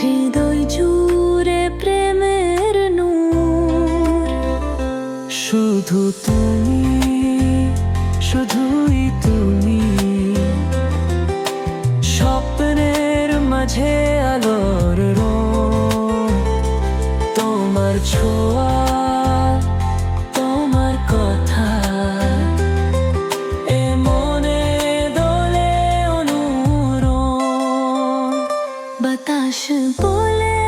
হৃদয় জুড়ে প্রেমের নূর। শুধু তুমি, শুধুই তুমি, স্বপ্নের মাঝে আলোর রং। তোমার ছোঁয়া, তোমার কথা, এ মনে দোলে অনুরণ। বাতাস বলে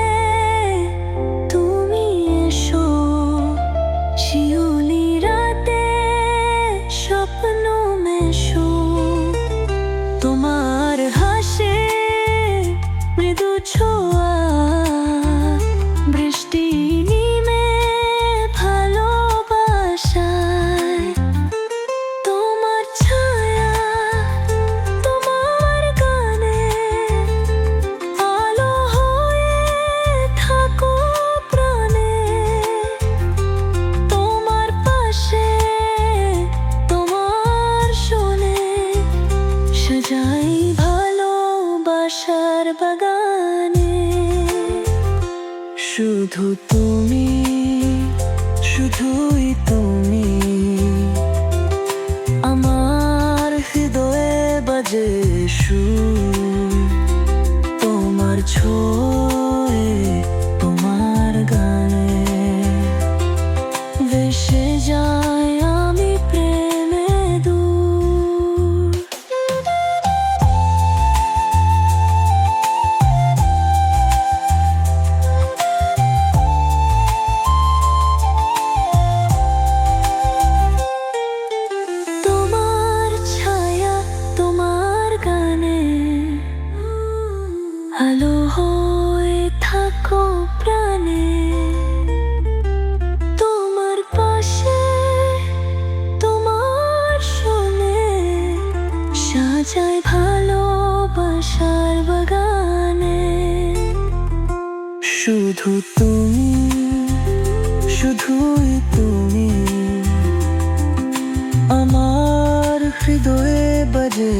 তুমি এসো, শিউলি রাতে স্বপ্ন মেশো। তোমার হাসি মৃদু ছোঁয়া, বৃষ্টি নিমে ভালোবাসায়। তোমার ছায়া, তোমার গানে আলো হয়ে থাকো প্রাণে। তোমার পাশে, তোমার শোনে সাজাই ভালোবাসার বাগানে। শুধু তুমি, শুধুই তুমি, আমার হৃদয়ে বাজে সুর। তোমার ছোঁয়ে, তোমার গানে ভেসে যাই আমি প্রেমে দূর। তোমার ছায়া, তোমার গানে আলো হয়ে থাকো প্রাণে। তোমার পাশে, তোমার শোনে সাজায় ভালোবাসার বাগানে। শুধু তুমি, শুধুই তুমি, আমার হৃদয়ে বাজে